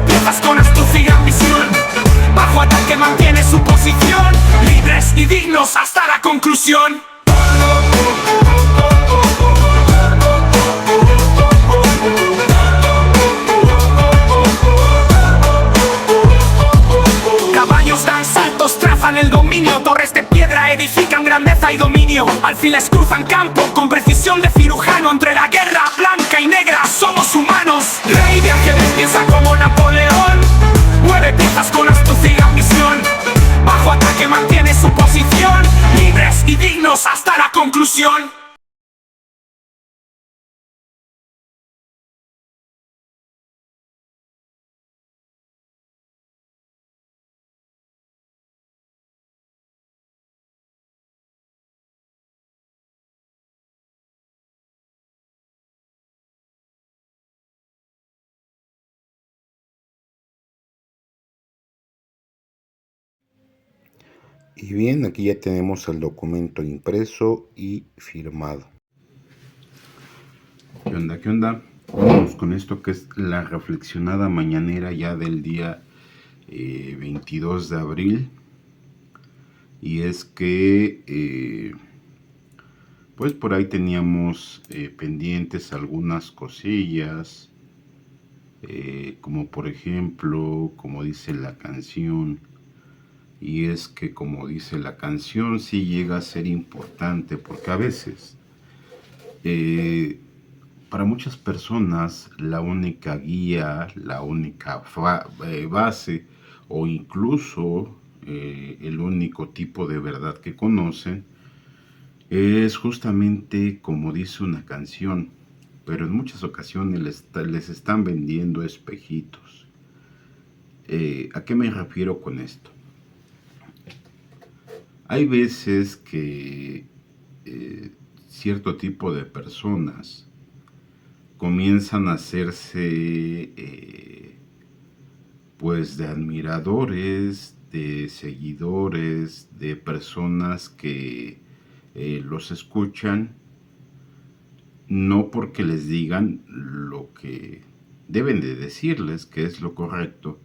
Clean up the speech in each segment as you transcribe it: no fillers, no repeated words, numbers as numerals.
Mueve piezas con astucia y ambición. Bajo ataque mantiene su posición. Libres y dignos hasta la conclusión. Caballos dan saltos, trazan el dominio. Torres de piedra edifican grandeza y dominio. Alfiles cruzan campo con precisión de cirujano. Entre la guerra blanca y negra somos humanos. Rey de ajedrez piensa como Napoleón. Mueve piezas con astucia y ambición. Bajo ataque mantiene su posición. Libres y dignos hasta la conclusión. Y bien, aquí ya tenemos el documento impreso y firmado. ¿Qué onda? ¿Qué onda? Vamos con esto que es la reflexionada mañanera ya del día 22 de abril. Y es que pues por ahí teníamos pendientes algunas cosillas, como por ejemplo, como dice la canción, y es que como dice la canción, sí llega a ser importante, porque a veces, para muchas personas, la única guía, la única base, o incluso el único tipo de verdad que conocen, es justamente como dice una canción, pero en muchas ocasiones les están vendiendo espejitos. ¿A qué me refiero con esto? Hay veces que cierto tipo de personas comienzan a hacerse pues de admiradores, de seguidores, de personas que los escuchan, no porque les digan lo que deben de decirles, que es lo correcto,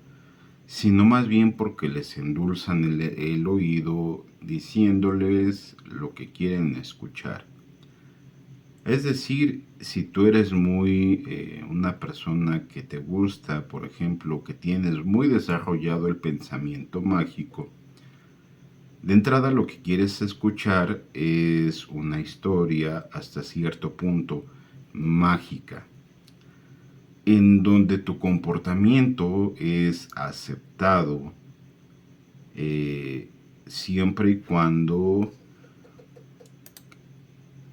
sino más bien porque les endulzan el oído diciéndoles lo que quieren escuchar. Es decir, si tú eres una persona que te gusta, por ejemplo, que tienes muy desarrollado el pensamiento mágico, de entrada lo que quieres escuchar es una historia hasta cierto punto mágica, en donde tu comportamiento es aceptado siempre y cuando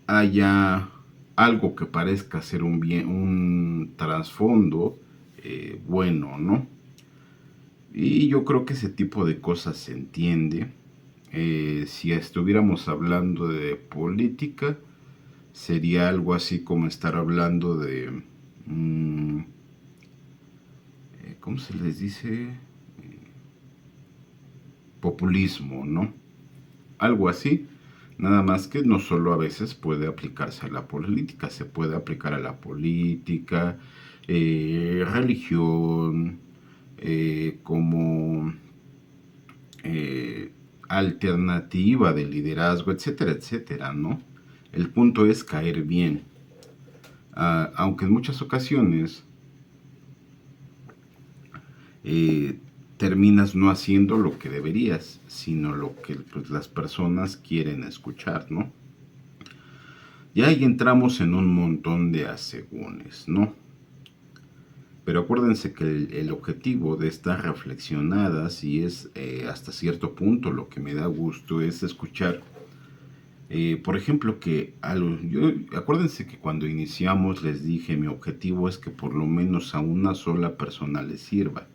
haya algo que parezca ser un trasfondo bueno, ¿no? Y yo creo que ese tipo de cosas se entiende. Si estuviéramos hablando de política, sería algo así como estar hablando de ¿cómo se les dice? Populismo, ¿no? Algo así. Nada más que no solo a veces puede aplicarse a la política, se puede aplicar a la política, religión, como alternativa de liderazgo, etcétera, etcétera, ¿no? El punto es caer bien. Aunque en muchas ocasiones terminas no haciendo lo que deberías, sino lo que pues, las personas quieren escuchar, ¿no? Y ahí entramos en un montón de asegúnes, ¿no? Pero acuérdense que el objetivo de estas reflexionadas, y es hasta cierto punto lo que me da gusto, es escuchar, por ejemplo, acuérdense que cuando iniciamos les dije, mi objetivo es que por lo menos a una sola persona le sirva.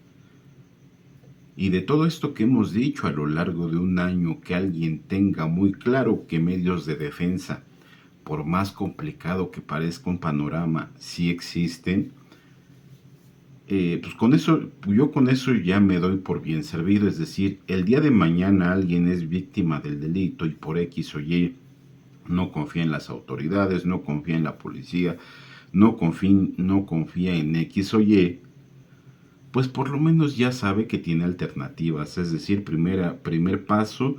Y de todo esto que hemos dicho a lo largo de un año, que alguien tenga muy claro que medios de defensa, por más complicado que parezca un panorama, sí existen, pues yo con eso ya me doy por bien servido. Es decir, el día de mañana alguien es víctima del delito y por X o Y no confía en las autoridades, no confía en la policía, no confía en X o Y, pues por lo menos ya sabe que tiene alternativas. Es decir, primer paso,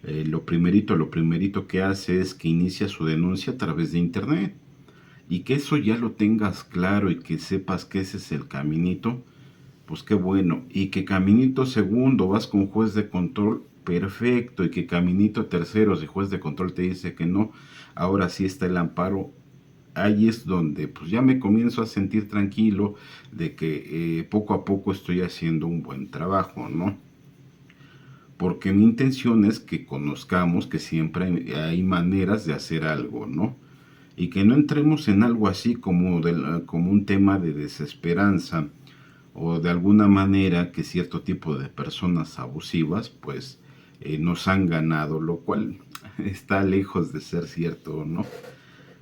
lo primerito que hace es que inicia su denuncia a través de internet. Y que eso ya lo tengas claro y que sepas que ese es el caminito, pues qué bueno. Y que caminito segundo vas con juez de control, perfecto. Y que caminito tercero, si juez de control te dice que no, ahora sí está el amparo. Ahí es donde pues ya me comienzo a sentir tranquilo de que poco a poco estoy haciendo un buen trabajo, ¿no? Porque mi intención es que conozcamos que siempre hay maneras de hacer algo, ¿no? Y que no entremos en algo así como un tema de desesperanza o de alguna manera que cierto tipo de personas abusivas pues nos han ganado, lo cual está lejos de ser cierto, ¿no?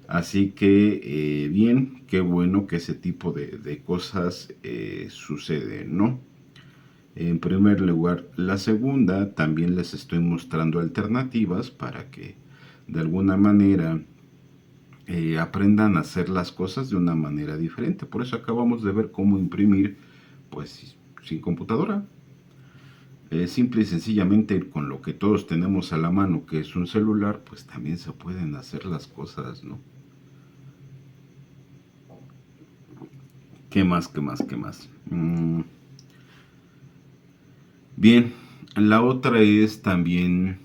Así que bien, qué bueno que ese tipo de cosas suceden, ¿no? En primer lugar. La segunda, también les estoy mostrando alternativas para que de alguna manera aprendan a hacer las cosas de una manera diferente. Por eso acabamos de ver cómo imprimir pues sin computadora. Simple y sencillamente con lo que todos tenemos a la mano, que es un celular, pues también se pueden hacer las cosas, ¿no? ¿Qué más, qué más, qué más? Bien, la otra es también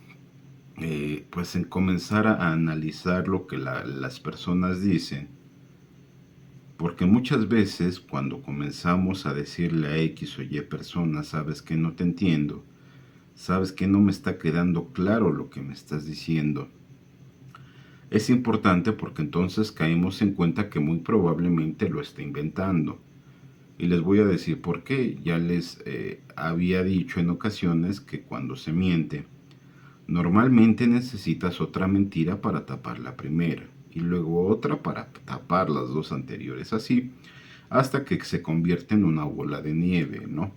pues en comenzar a analizar lo que las personas dicen, porque muchas veces cuando comenzamos a decirle a X o Y persona, sabes que no te entiendo, sabes que no me está quedando claro lo que me estás diciendo, es importante porque entonces caemos en cuenta que muy probablemente lo está inventando. Y les voy a decir por qué. Ya les había dicho en ocasiones que cuando se miente, normalmente necesitas otra mentira para tapar la primera y luego otra para tapar las dos anteriores, así hasta que se convierte en una bola de nieve, ¿no?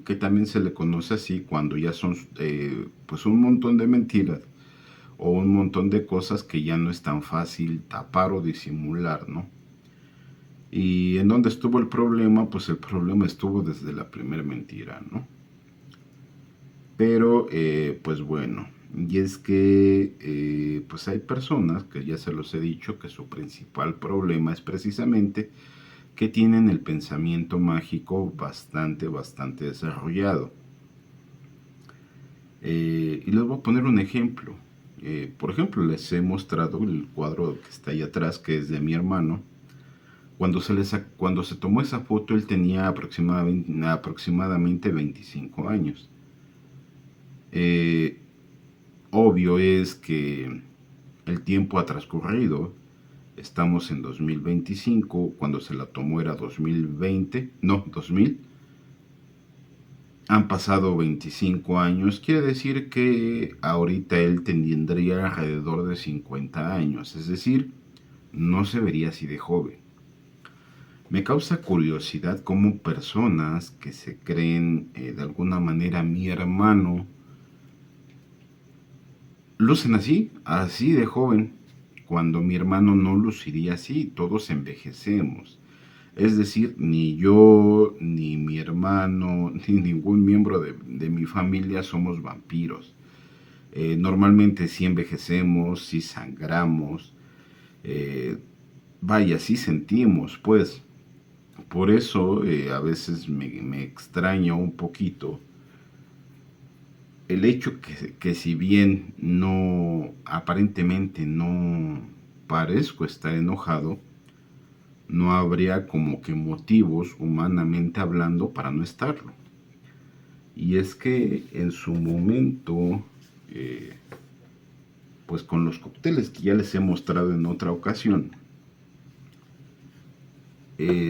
Que también se le conoce así cuando ya son pues un montón de mentiras o un montón de cosas que ya no es tan fácil tapar o disimular, ¿no? ¿Y en dónde estuvo el problema? Pues el problema estuvo desde la primera mentira, ¿no? Pero, pues bueno, y es que pues hay personas que ya se los he dicho que su principal problema es precisamente que tienen el pensamiento mágico bastante desarrollado. Y les voy a poner un ejemplo. Por ejemplo, les he mostrado el cuadro que está ahí atrás, que es de mi hermano. Cuando se tomó esa foto, él tenía aproximadamente 25 años. Obvio es que el tiempo ha transcurrido. Estamos en 2025, cuando se la tomó era 2020, no, 2000. Han pasado 25 años, quiere decir que ahorita él tendría alrededor de 50 años, es decir, no se vería así de joven. Me causa curiosidad cómo personas que se creen de alguna manera mi hermano, lucen así de joven, cuando mi hermano no luciría así, todos envejecemos. Es decir, ni yo, ni mi hermano, ni ningún miembro de mi familia somos vampiros. Normalmente sí envejecemos, sí sangramos, vaya, sí sentimos, pues. Por eso a veces me extraña un poquito el hecho que si bien no, aparentemente no parezco estar enojado, no habría como que motivos humanamente hablando para no estarlo. Y es que en su momento, pues con los cócteles que ya les he mostrado en otra ocasión,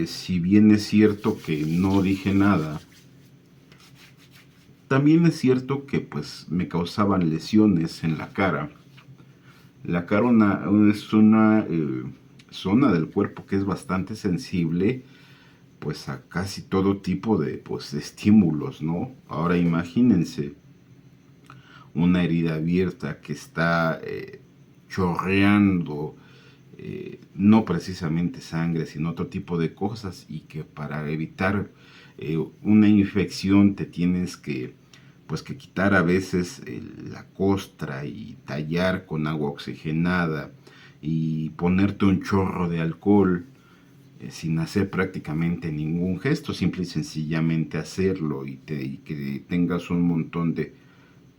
si bien es cierto que no dije nada, también es cierto que pues me causaban lesiones en la cara. La cara es una zona del cuerpo que es bastante sensible pues a casi todo tipo de pues, de estímulos, ¿no? Ahora imagínense una herida abierta que está chorreando no precisamente sangre, sino otro tipo de cosas, y que para evitar una infección te tienes que pues que quitar a veces la costra y tallar con agua oxigenada y ponerte un chorro de alcohol sin hacer prácticamente ningún gesto, simple y sencillamente hacerlo, y que tengas un montón de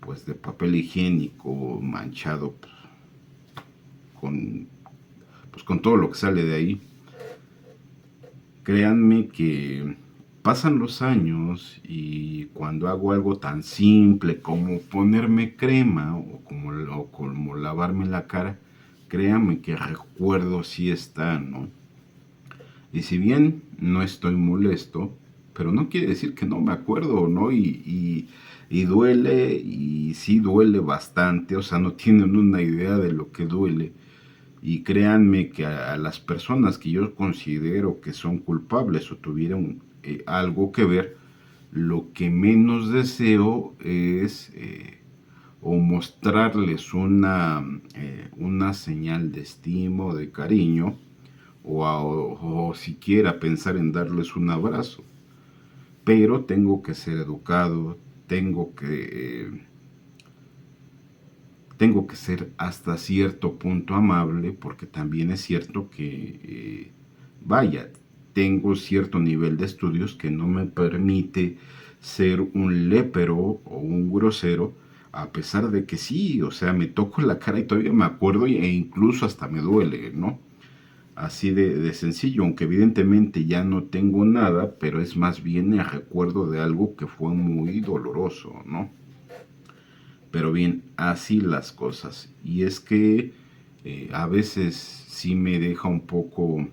pues de papel higiénico manchado con pues con todo lo que sale de ahí. Créanme que pasan los años y cuando hago algo tan simple como ponerme crema o como lavarme la cara, créanme que recuerdo sí está, ¿no? Y si bien no estoy molesto, pero no quiere decir que no me acuerdo, ¿no? Y duele, y sí duele bastante, o sea, no tienen una idea de lo que duele. Y créanme que a las personas que yo considero que son culpables o tuvieron algo que ver, lo que menos deseo es o mostrarles una señal de estima o de cariño, o siquiera pensar en darles un abrazo. Pero tengo que ser educado, tengo que... tengo que ser hasta cierto punto amable, porque también es cierto que, vaya, tengo cierto nivel de estudios que no me permite ser un lépero o un grosero, a pesar de que sí, o sea, me toco la cara y todavía me acuerdo e incluso hasta me duele, ¿no? Así de sencillo, aunque evidentemente ya no tengo nada, pero es más bien el recuerdo de algo que fue muy doloroso, ¿no? Pero bien, así las cosas. Y es que a veces sí me deja un poco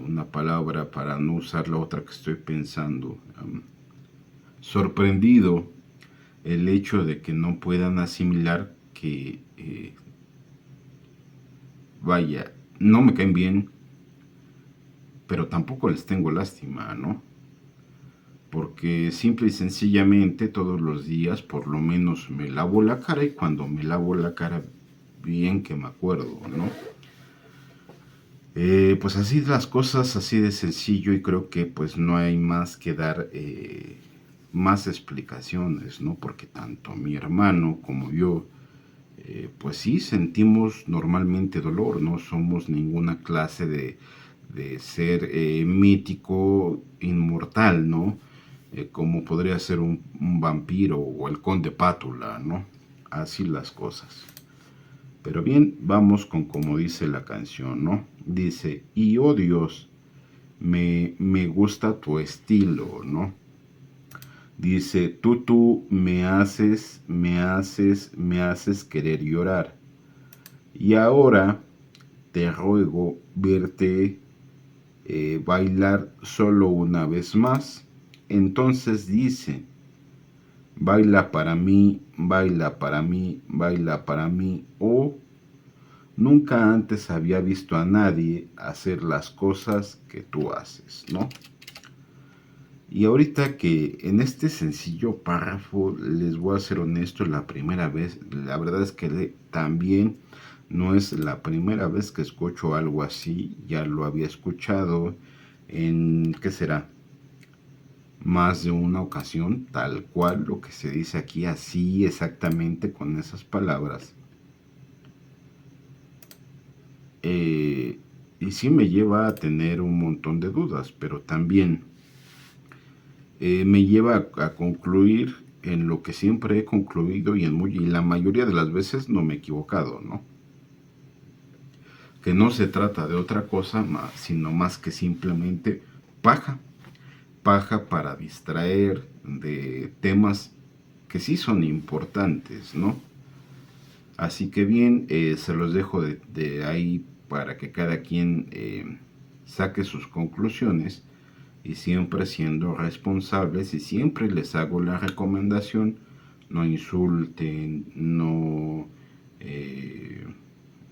una palabra para no usar la otra que estoy pensando. Sorprendido el hecho de que no puedan asimilar que, vaya, no me caen bien, pero tampoco les tengo lástima, ¿no? Porque simple y sencillamente todos los días por lo menos me lavo la cara, y cuando me lavo la cara bien que me acuerdo, ¿no? Pues así las cosas, así de sencillo, y creo que pues no hay más que dar más explicaciones, ¿no? Porque tanto mi hermano como yo, pues sí sentimos normalmente dolor, no somos ninguna clase de ser mítico, inmortal, ¿no? Como podría ser un vampiro o el conde Pátula, ¿no? Así las cosas. Pero bien, vamos con como dice la canción, ¿no? Dice, y oh Dios, me gusta tu estilo, ¿no? Dice, tú me haces querer llorar. Y ahora te ruego verte bailar solo una vez más. Entonces dice, baila para mí, baila para mí, baila para mí. O nunca antes había visto a nadie hacer las cosas que tú haces, ¿no? Y ahorita que en este sencillo párrafo, les voy a ser honesto, la primera vez, la verdad es que también no es la primera vez que escucho algo así, ya lo había escuchado en, ¿qué será? Más de una ocasión, tal cual lo que se dice aquí, así exactamente con esas palabras. Y sí me lleva a tener un montón de dudas, pero también me lleva a concluir en lo que siempre he concluido, y la mayoría de las veces no me he equivocado, ¿no? Que no se trata de otra cosa más, sino más que simplemente paja, paja para distraer de temas que sí son importantes, ¿no? Así que bien, se los dejo de ahí para que cada quien saque sus conclusiones, y siempre siendo responsables, y siempre les hago la recomendación, no insulten, no,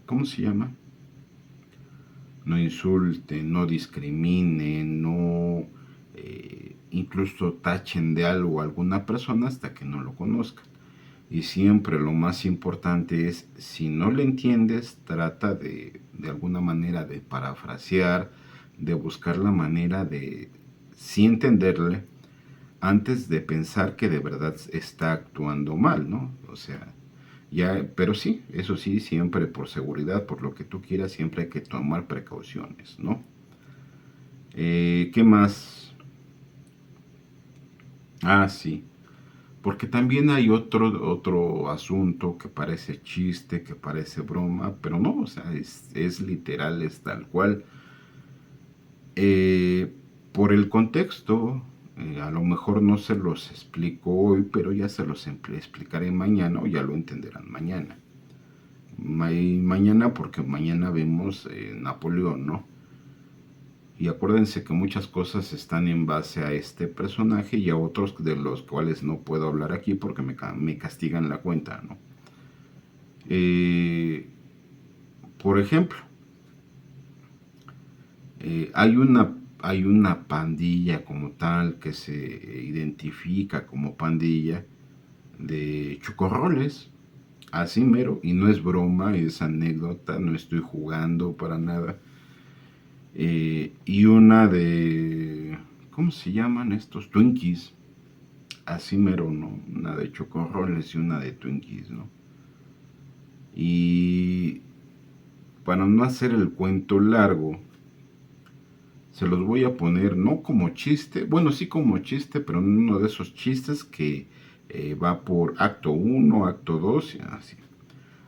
¿cómo se llama? No insulten, no discriminen, no incluso tachen de algo a alguna persona hasta que no lo conozcan. Y siempre lo más importante es, si no le entiendes, trata de alguna manera de parafrasear, de buscar la manera de sí entenderle antes de pensar que de verdad está actuando mal, ¿no? O sea, ya, pero sí, eso sí, siempre por seguridad, por lo que tú quieras, siempre hay que tomar precauciones, ¿no? ¿Qué más? Ah, sí. Porque también hay otro asunto que parece chiste, que parece broma, pero no, o sea, es literal, es tal cual. Eh, por el contexto, a lo mejor no se los explico hoy, pero ya se los explicaré mañana o ya lo entenderán mañana. Mañana porque mañana vemos Napoleón, ¿no? Y acuérdense que muchas cosas están en base a este personaje y a otros de los cuales no puedo hablar aquí porque me castigan la cuenta, ¿no? Eh, por ejemplo, hay una pandilla como tal que se identifica como pandilla de chocorroles, así mero, y no es broma, es anécdota, no estoy jugando para nada. Y una de, ¿cómo se llaman estos? Twinkies, así mero, ¿no? Una de chocorroles y una de Twinkies, ¿no? Y para no hacer el cuento largo, se los voy a poner no como chiste, bueno, sí como chiste, pero en uno de esos chistes que va por acto 1, acto 2, así.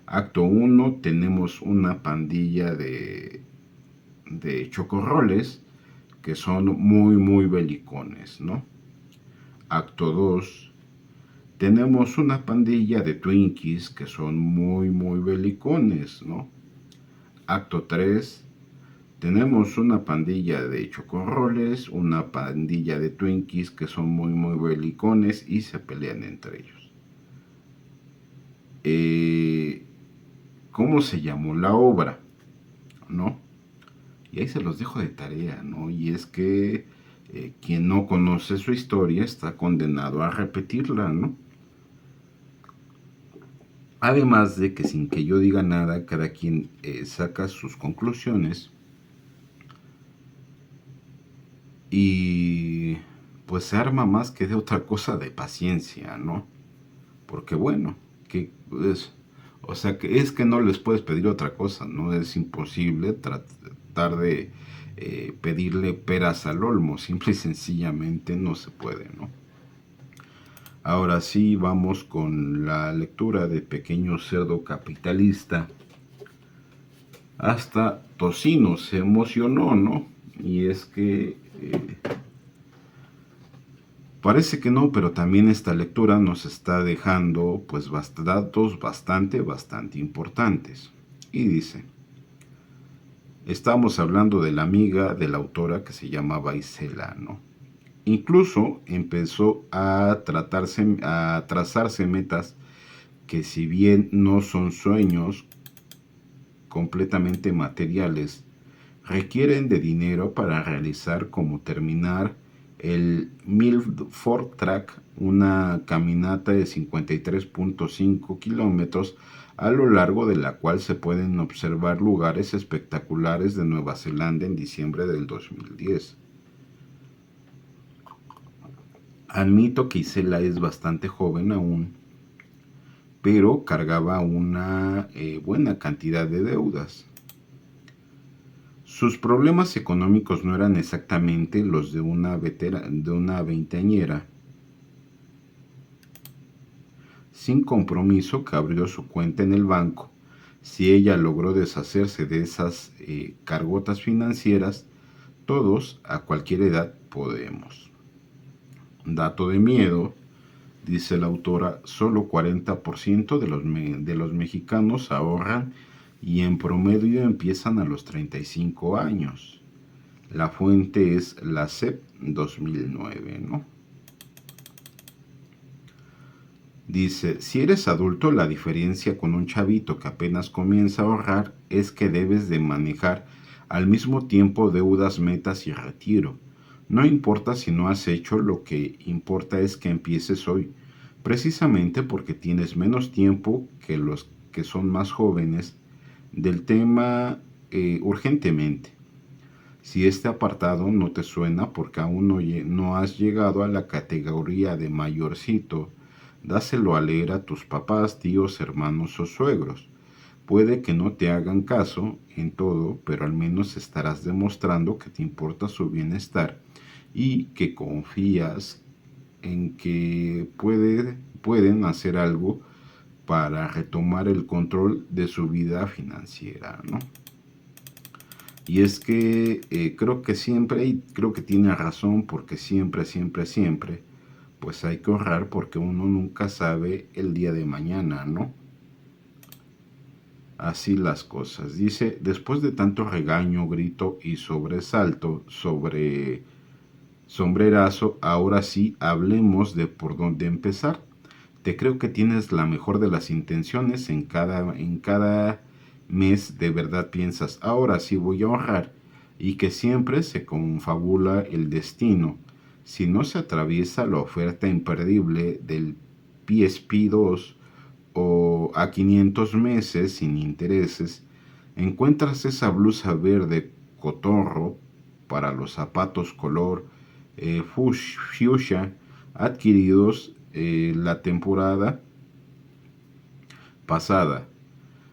Acto 1 tenemos una pandilla de chocorroles que son muy belicones, ¿no? Acto 2 tenemos una pandilla de Twinkies que son muy belicones, ¿no? Acto 3 tenemos una pandilla de chocorroles, una pandilla de Twinkies que son muy belicones y se pelean entre ellos. ¿Cómo se llamó la obra? ¿No? Y ahí se los dejo de tarea, ¿no? Y es que quien no conoce su historia está condenado a repetirla, ¿no? Además de que sin que yo diga nada, cada quien saca sus conclusiones y pues se arma más que de otra cosa de paciencia, ¿no? Porque bueno, que es, o sea que es que no les puedes pedir otra cosa, no es imposible tratar de pedirle peras al olmo, simple y sencillamente no se puede, ¿no? Ahora sí vamos con la lectura de Pequeño Cerdo Capitalista. Hasta Tocino se emocionó, ¿no? Y es que parece que no, pero también esta lectura nos está dejando pues datos bastante importantes. Y dice, estamos hablando de la amiga de la autora que se llamaba Isela, ¿no? Incluso empezó a trazarse metas que si bien no son sueños completamente materiales, requieren de dinero para realizar, como terminar el Milford Track, una caminata de 53.5 kilómetros a lo largo de la cual se pueden observar lugares espectaculares de Nueva Zelanda en diciembre del 2010. Admito que Isela es bastante joven aún, pero cargaba una buena cantidad de deudas. Sus problemas económicos no eran exactamente los de una veinteañera sin compromiso que abrió su cuenta en el banco. Si ella logró deshacerse de esas cargotas financieras, todos a cualquier edad podemos. Dato de miedo, dice la autora, solo 40% de los mexicanos ahorran y en promedio empiezan a los 35 años. La fuente es la SEP 2009, ¿no? Dice, si eres adulto, la diferencia con un chavito que apenas comienza a ahorrar es que debes de manejar al mismo tiempo deudas, metas y retiro. No importa si no has hecho, lo que importa es que empieces hoy. precisamente porque tienes menos tiempo que los que son más jóvenes del tema urgentemente. Si este apartado no te suena porque aún no has llegado a la categoría de mayorcito, dáselo a leer a tus papás, tíos, hermanos o suegros. Puede que no te hagan caso en todo, pero al menos estarás demostrando que te importa su bienestar y que confías en que pueden hacer algo para retomar el control de su vida financiera, ¿no? Y es que creo que siempre, y creo que tiene razón, porque siempre, pues hay que ahorrar porque uno nunca sabe el día de mañana, ¿no? Así las cosas. Dice, después de tanto regaño, grito y sobresalto sobre sombrerazo, ahora sí hablemos de por dónde empezar. Te creo que tienes la mejor de las intenciones en cada mes de verdad piensas, ahora sí voy a ahorrar, y que siempre se confabula el destino. Si no se atraviesa la oferta imperdible del PSP2 o a 500 meses sin intereses, encuentras esa blusa verde cotorro para los zapatos color fuchsia adquiridos la temporada pasada,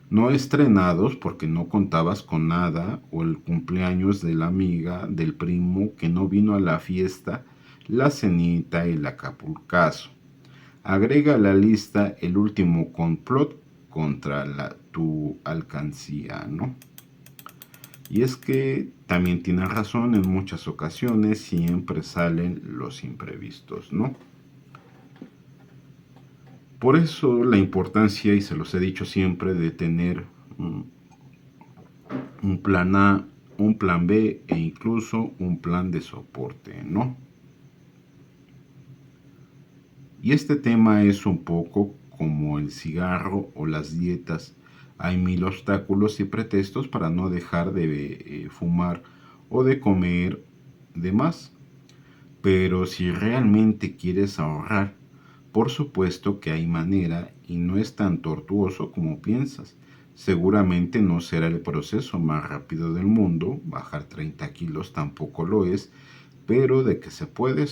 no estrenados porque no contabas con nada, o el cumpleaños de la amiga del primo que no vino a la fiesta, la cenita y el acapulcazo. Agrega a la lista el último complot contra tu alcancía, ¿no? Y es que también tiene razón, en muchas ocasiones siempre salen los imprevistos, ¿no? Por eso la importancia, y se los he dicho siempre, de tener un plan A, un plan B e incluso un plan de soporte, ¿no? Y este tema es un poco como el cigarro o las dietas. Hay mil obstáculos y pretextos para no dejar de fumar o de comer de más. Pero si realmente quieres ahorrar, por supuesto que hay manera y no es tan tortuoso como piensas. Seguramente no será el proceso más rápido del mundo, bajar 30 kilos tampoco lo es, pero de que se puede,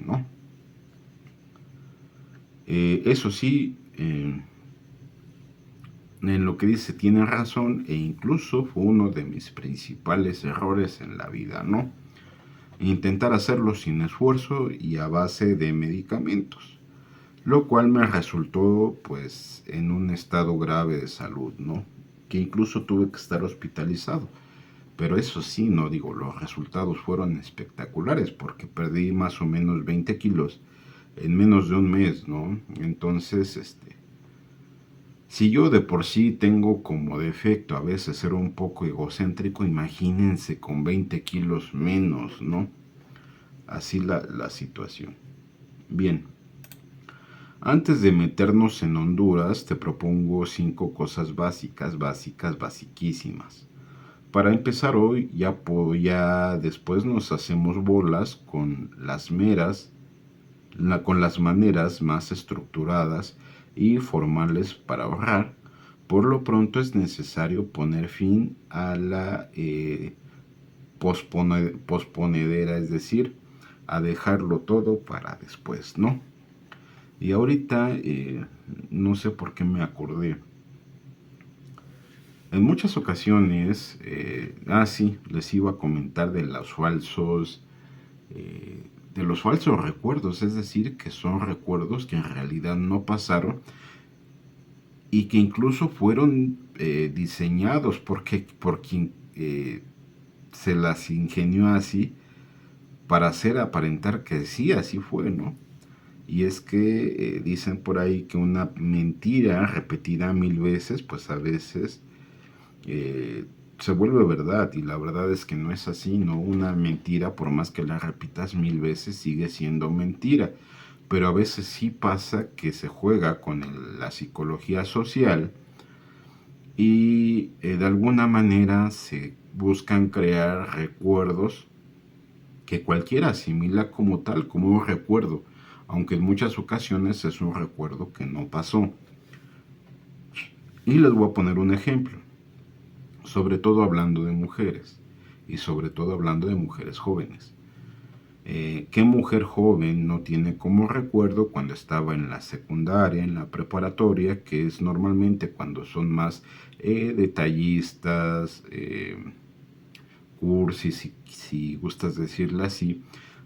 ¿no? Eso sí, en lo que dice tiene razón, e incluso fue uno de mis principales errores en la vida, ¿no? Intentar hacerlo sin esfuerzo y a base de medicamentos, lo cual me resultó pues en un estado grave de salud, ¿no? Que incluso tuve que estar hospitalizado. Pero eso sí, no digo, los resultados fueron espectaculares porque perdí más o menos 20 kilos en menos de un mes, ¿no? Entonces, si yo de por sí tengo como defecto a veces ser un poco egocéntrico, imagínense con 20 kilos menos, ¿no? Así la situación. Bien, antes de meternos en Honduras, te propongo 5 cosas basiquísimas. Para empezar hoy, ya después nos hacemos bolas con las maneras más estructuradas y formales para ahorrar. Por lo pronto es necesario poner fin a la posponedera, es decir, a dejarlo todo para después, ¿no? Y ahorita no sé por qué me acordé. En muchas ocasiones, sí, les iba a comentar de los falsos recuerdos, es decir, que son recuerdos que en realidad no pasaron y que incluso fueron diseñados por quien se las ingenió así para hacer aparentar que sí, así fue, ¿no? Y es que dicen por ahí que una mentira repetida 1000 veces, pues a veces se vuelve verdad, y la verdad es que no es así, ¿no? Una mentira, por más que la repitas 1000 veces, sigue siendo mentira. Pero a veces sí pasa que se juega con la psicología social y de alguna manera se buscan crear recuerdos que cualquiera asimila como tal, como un recuerdo, aunque en muchas ocasiones es un recuerdo que no pasó. Y les voy a poner un ejemplo, sobre todo hablando de mujeres, y sobre todo hablando de mujeres jóvenes. ¿Qué mujer joven no tiene como recuerdo cuando estaba en la secundaria, en la preparatoria, que es normalmente cuando son más detallistas, cursis, si gustas decirla así,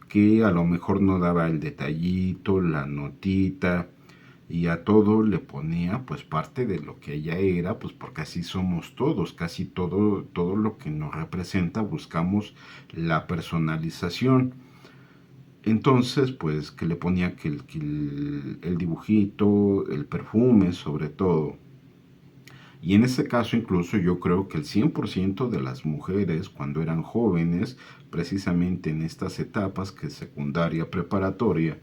que a lo mejor no daba el detallito, la notita, y a todo le ponía pues parte de lo que ella era, pues porque así somos todos, casi todo lo que nos representa buscamos la personalización. Entonces, pues que le ponía el dibujito, el perfume sobre todo. Y en ese caso incluso yo creo que el 100% de las mujeres cuando eran jóvenes, precisamente en estas etapas que es secundaria, preparatoria,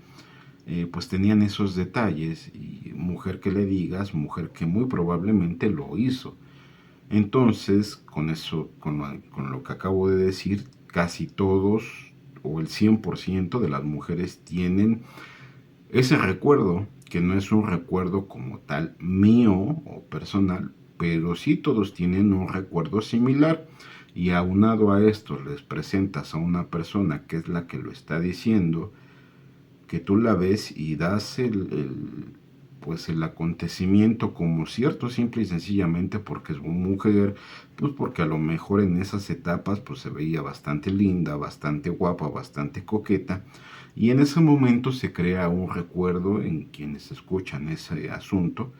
pues tenían esos detalles y mujer que le digas, mujer que muy probablemente lo hizo. Entonces, con eso, con lo que acabo de decir, casi todos o el 100% de las mujeres tienen ese recuerdo, que no es un recuerdo como tal mío o personal, pero sí todos tienen un recuerdo similar. Y aunado a esto les presentas a una persona que es la que lo está diciendo, que tú la ves y das pues el acontecimiento como cierto, simple y sencillamente porque es mujer, pues porque a lo mejor en esas etapas pues se veía bastante linda, bastante guapa, bastante coqueta, y en ese momento se crea un recuerdo en quienes escuchan ese asunto,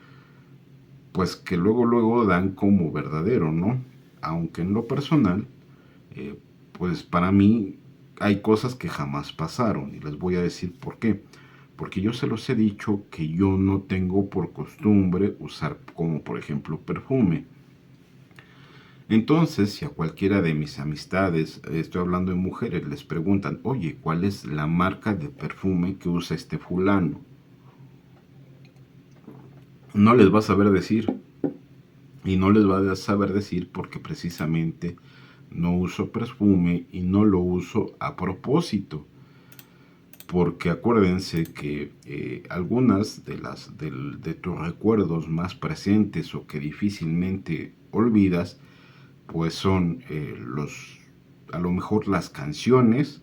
pues que luego dan como verdadero, ¿no? Aunque en lo personal, eh, pues para mí hay cosas que jamás pasaron y les voy a decir por qué. Porque yo se los he dicho que yo no tengo por costumbre usar como por ejemplo perfume. Entonces, si a cualquiera de mis amistades, estoy hablando de mujeres, les preguntan, oye, ¿cuál es la marca de perfume que usa este fulano? No les va a saber decir. Y no les va a saber decir porque precisamente no uso perfume y no lo uso a propósito. Porque acuérdense que algunas de tus recuerdos más presentes o que difícilmente olvidas, pues son a lo mejor las canciones,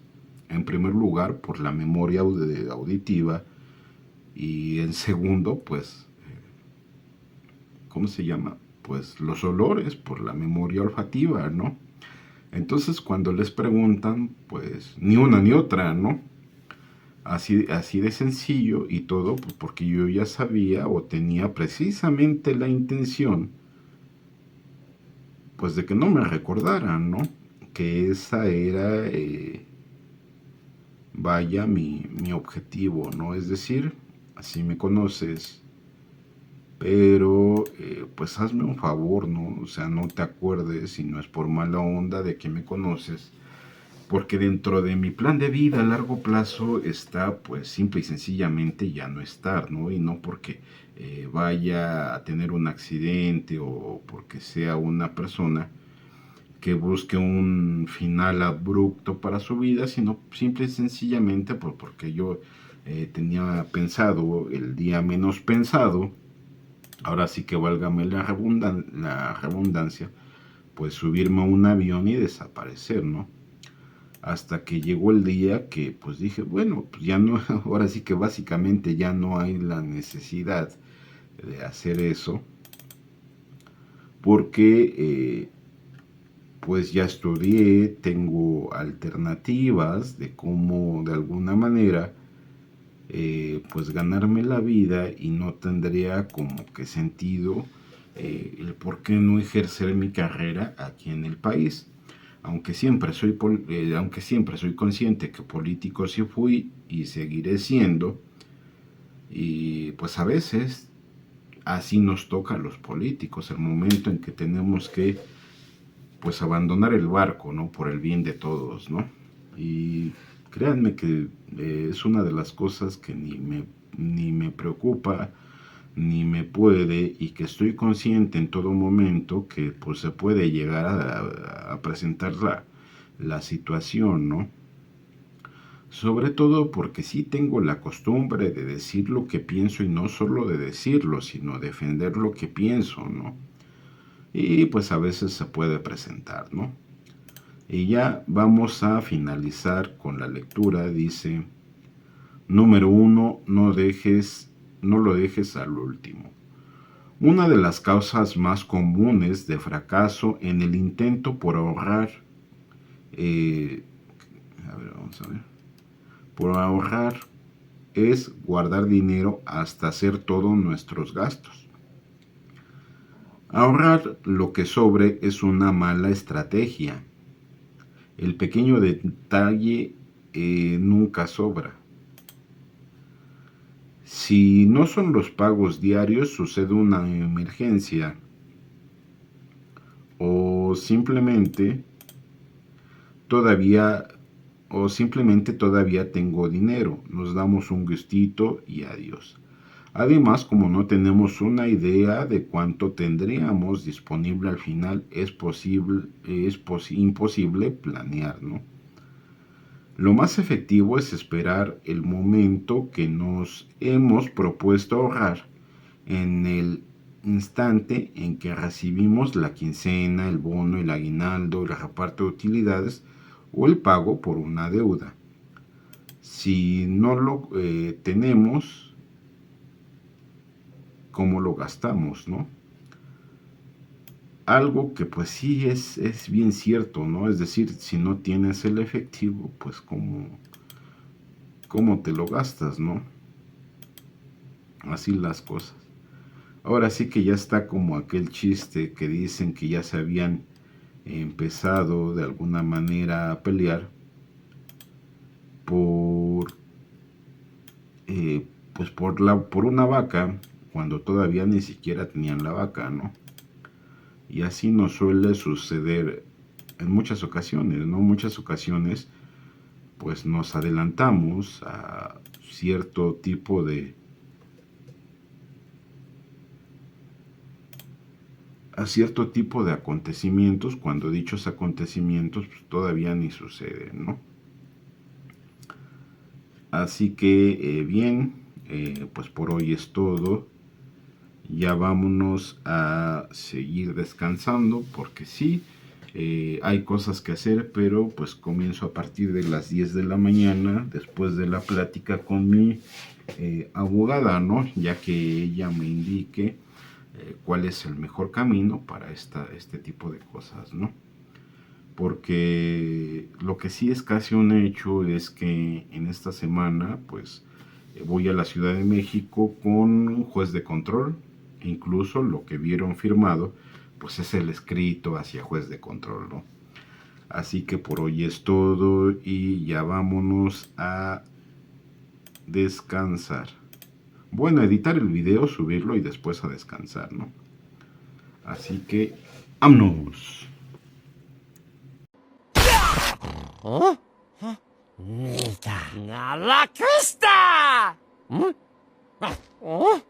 en primer lugar por la memoria auditiva, y en segundo, pues, ¿cómo se llama? Pues los olores por la memoria olfativa, ¿no? Entonces cuando les preguntan, pues ni una ni otra, ¿no? Así de sencillo y todo, pues porque yo ya sabía o tenía precisamente la intención, pues de que no me recordaran, ¿no? Que esa era, vaya, mi objetivo, ¿no? Es decir, si me conoces, pero pues hazme un favor, ¿no? O sea, no te acuerdes, si no es por mala onda de que me conoces, porque dentro de mi plan de vida a largo plazo está pues simple y sencillamente ya no estar, ¿no? Y no porque vaya a tener un accidente o porque sea una persona que busque un final abrupto para su vida, sino simple y sencillamente pues, porque yo tenía pensado el día menos pensado, ahora sí que válgame la redundancia, pues subirme a un avión y desaparecer, ¿no? Hasta que llegó el día que pues dije, bueno, pues ya no, ahora sí que básicamente ya no hay la necesidad de hacer eso, porque pues ya estudié, tengo alternativas de cómo de alguna manera pues ganarme la vida y no tendría como que sentido el por qué no ejercer mi carrera aquí en el país. Aunque siempre soy consciente que político sí fui y seguiré siendo, y pues a veces así nos toca a los políticos, el momento en que tenemos que pues abandonar el barco, ¿no? Por el bien de todos, ¿no? Y créanme que es una de las cosas que ni me preocupa, ni me puede, y que estoy consciente en todo momento que pues se puede llegar a presentar la situación, ¿no? Sobre todo porque sí tengo la costumbre de decir lo que pienso y no solo de decirlo, sino defender lo que pienso, ¿no? Y pues a veces se puede presentar, ¿no? Y ya vamos a finalizar con la lectura. Dice, número 1, no lo dejes al último. Una de las causas más comunes de fracaso en el intento por ahorrar, por ahorrar es guardar dinero hasta hacer todos nuestros gastos. Ahorrar lo que sobre es una mala estrategia. El pequeño detalle nunca sobra. Si no son los pagos diarios, sucede una emergencia o simplemente todavía tengo dinero. Nos damos un gustito y adiós. Además, como no tenemos una idea de cuánto tendríamos disponible al final, es imposible planear, ¿no? Lo más efectivo es esperar el momento que nos hemos propuesto ahorrar, en el instante en que recibimos la quincena, el bono, el aguinaldo, el reparto de utilidades o el pago por una deuda. Si no lo tenemos, ¿cómo lo gastamos, no? Algo que pues sí es bien cierto, ¿no? Es decir, si no tienes el efectivo, pues ¿cómo te lo gastas, no? Así las cosas. Ahora sí que ya está como aquel chiste que dicen que ya se habían empezado de alguna manera a pelear por una vaca, cuando todavía ni siquiera tenían la vaca, ¿no? Y así nos suele suceder en muchas ocasiones, ¿no? Muchas ocasiones pues nos adelantamos a cierto tipo de acontecimientos, cuando dichos acontecimientos pues, todavía ni suceden, ¿no? Así que bien, pues por hoy es todo. Ya vámonos a seguir descansando, porque sí, hay cosas que hacer, pero pues comienzo a partir de las 10 de la mañana, después de la plática con mi abogada, ¿no? Ya que ella me indique cuál es el mejor camino para este tipo de cosas, ¿no? Porque lo que sí es casi un hecho es que en esta semana, pues, voy a la Ciudad de México con un juez de control. Incluso lo que vieron firmado, pues es el escrito hacia juez de control, ¿no? Así que por hoy es todo y ya vámonos a descansar. Bueno, editar el video, subirlo y después a descansar, ¿no? Así que, ¡vámonos! ¿Oh? ¡A la cresta! ¿Oh?